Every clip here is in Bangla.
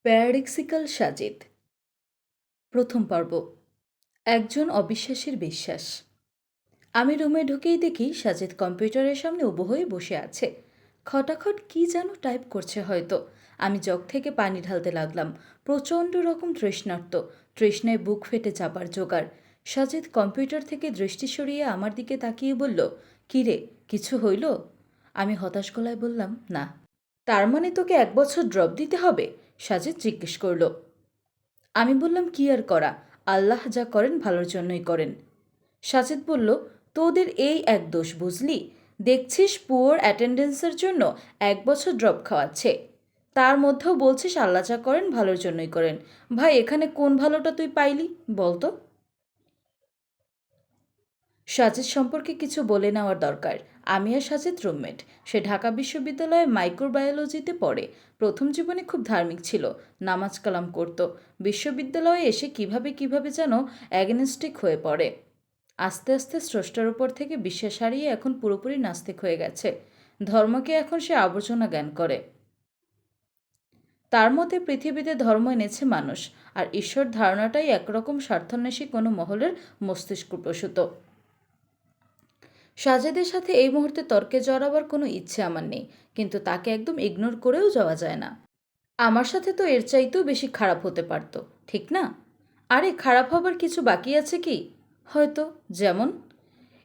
প্যারাডক্সিক্যাল সাজিদ। প্রথম পর্ব। একজন অবিশ্বাসীর বিশ্বাস। আমি রুমে ঢুকেই দেখি সাজিদ কম্পিউটারের সামনে উবু হয়ে বসে আছে। খটাখট কি যেন টাইপ করছে হয়তো। আমি জগ থেকে পানি ঢালতে লাগলাম। প্রচণ্ড রকম তৃষ্ণার্ত, তৃষ্ণায় বুক ফেটে চাপার জোগাড়। সাজিদ কম্পিউটার থেকে দৃষ্টি সরিয়ে আমার দিকে তাকিয়ে বলল, কী রে, কিছু হইল? আমি হতাশ গলায় বললাম, না। তার মানে তোকে 1 বছর ড্রপ দিতে হবে? সাজিদ জিজ্ঞেস করল। আমি বললাম, কি আর করা, আল্লাহ যা করেন ভালোর জন্যই করেন। সাজিদ বলল, তোদের এই এক দোষ বুঝলি, দেখছিস পুয়ার অ্যাটেন্ডেন্সের জন্য 1 বছর ড্রপ খাওয়াচ্ছে, তার মধ্যেও বলছিস আল্লাহ যা করেন ভালোর জন্যই করেন। ভাই, এখানে কোন ভালোটা তুই পাইলি বলতো? সাজিদ সম্পর্কে কিছু বলে নেওয়ার দরকার। আমি আর সাজিদ রুমমেট। সে ঢাকা বিশ্ববিদ্যালয়ে মাইক্রোবায়োলজিতে পড়ে। প্রথম জীবনে খুব ধার্মিক ছিল, নামাজ কালাম করত। বিশ্ববিদ্যালয়ে এসে কিভাবে যেন অ্যাগনস্টিক হয়ে পড়ে। আস্তে আস্তে স্রষ্টার উপর থেকে বিশ্বাস হারিয়ে এখন পুরোপুরি নাস্তিক হয়ে গেছে। ধর্মকে এখন সে আবর্জনা জ্ঞান করে। তার মতে পৃথিবীতে ধর্ম এনেছে মানুষ, আর ঈশ্বর ধারণাটাই একরকম স্বার্থান্বেষী কোনো মহলের মস্তিষ্ক প্রসূত। সাজেদের সাথে এই মুহূর্তে তর্কে জড়াবার কোনো ইচ্ছে আমার নেই, কিন্তু তাকে একদম ইগনোর করেও যাওয়া যায় না। আমার সাথে তো এর চাইতেও বেশি খারাপ হতে পারত, ঠিক না? আরে, খারাপ হবার কিছু বাকি আছে কি? হয়তো। যেমন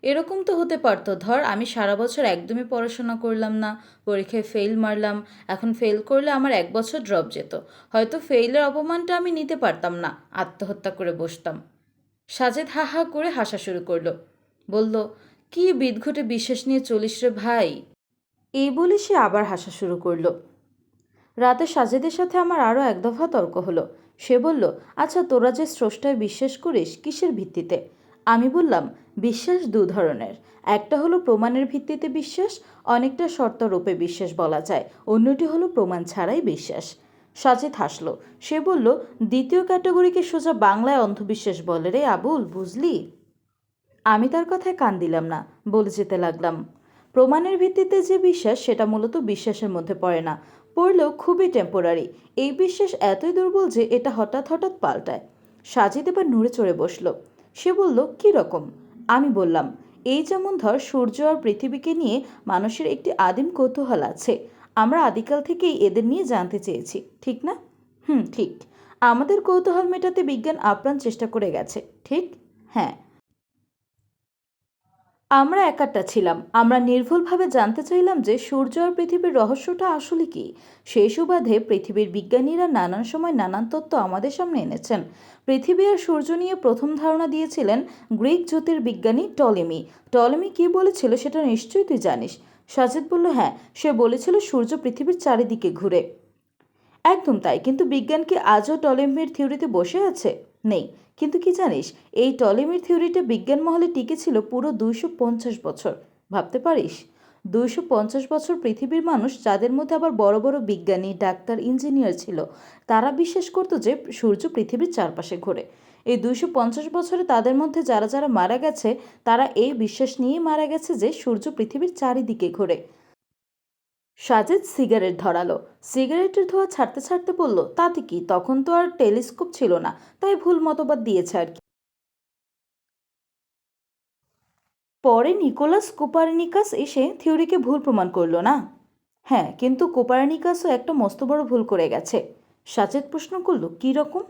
এরকম তো হতে পারতো, ধর আমি সারা বছর একদমই পড়াশোনা করলাম না, পরীক্ষায় ফেল মারলাম, এখন ফেল করলে আমার 1 বছর ড্রপ যেত। হয়তো ফেইলের অপমানটা আমি নিতে পারতাম না, আত্মহত্যা করে বসতাম। সাজেদ হা হা করে হাসা শুরু করলো। বলল, কি বিদঘুটে বিশ্বাস নিয়ে চলিস রে ভাই। এই বলে সে আবার হাসা শুরু করলো। রাতে সাজেদের সাথে আমার আরও এক দফা তর্ক হলো। সে বলল, আচ্ছা তোরা যে স্রষ্টায় বিশ্বাস করিস কিসের ভিত্তিতে? আমি বললাম, বিশ্বাস 2 ধরনের। একটা হলো প্রমাণের ভিত্তিতে বিশ্বাস, অনেকটা শর্তরূপে বিশ্বাস বলা যায়। অন্যটি হলো প্রমাণ ছাড়াই বিশ্বাস। সাজেদ হাসলো। সে বলল, দ্বিতীয় ক্যাটাগরিকে সোজা বাংলায় অন্ধবিশ্বাস বলে রে আবুল, বুঝলি? আমি তার কথায় কান দিলাম না, বলে যেতে লাগলাম, প্রমাণের ভিত্তিতে যে বিশ্বাস সেটা মূলত বিশ্বাসের মধ্যে পড়ে না, পড়লেও খুবই টেম্পোরারি। এই বিশ্বাস এতই দুর্বল যে এটা হঠাৎ হঠাৎ পাল্টায়। সাজিদ এবার নড়ে চড়ে বসলো। সে বলল, কী রকম? আমি বললাম, এই যেমন ধর সূর্য আর পৃথিবীকে নিয়ে মানুষের একটি আদিম কৌতূহল আছে। আমরা আদিকাল থেকেই এদের নিয়ে জানতে চেয়েছি, ঠিক না? ঠিক। আমাদের কৌতূহল মেটাতে বিজ্ঞান আপ্রাণ চেষ্টা করে গেছে, ঠিক? হ্যাঁ। আমরা একাট্টা ছিলাম। আমরা নির্ভুলভাবে জানতে চাইলাম যে সূর্য আর পৃথিবীর রহস্যটা আসলে কি। সেই সুবাদে পৃথিবীর বিজ্ঞানীরা নানান সময় নানান তত্ত্ব আমাদের সামনে এনেছেন। পৃথিবী আর সূর্য নিয়ে প্রথম ধারণা দিয়েছিলেন গ্রিক জ্যোতির্বিজ্ঞানী টলেমি। টলেমি কী বলেছিল সেটা নিশ্চয়ই তুই জানিস। সাজিদ বলল, হ্যাঁ, সে বলেছিল সূর্য পৃথিবীর চারিদিকে ঘুরে। একদম তাই, কিন্তু বিজ্ঞান কি আজও টলেমির থিওরিতে বসে আছে? নেই। কিন্তু কি জানিস, এই টলেমির থিওরিটা বিজ্ঞান মহলে টিকেছিল পুরো 250 বছর। ভাবতে পারিস? 250 বছর পৃথিবীর মানুষ, যাদের মধ্যে আবার বড় বড় বিজ্ঞানী, ডাক্তার, ইঞ্জিনিয়ার ছিল, তারা বিশ্বাস করতো যে সূর্য পৃথিবীর চারপাশে ঘোরে। এই 250 বছরে তাদের মধ্যে যারা যারা মারা গেছে, তারা এই বিশ্বাস নিয়েই মারা গেছে যে সূর্য পৃথিবীর চারিদিকে ঘোরে। সাজেদ সিগারেট ধরালো। সিগারেটের ধোঁয়া ছাড়তে ছাড়তে বলল, তাতে কি, তখন তো আর টেলিস্কোপ ছিল না, তাই ভুল মতবাদ দিয়েছে আর কি। পরে নিকোলাস কোপারনিকাস এসে থিওরিকে ভুল প্রমাণ করলো না? হ্যাঁ, কিন্তু কোপারনিকাসও একটা মস্ত বড় ভুল করে গেছে। সাজেদ প্রশ্ন করল, কী রকম?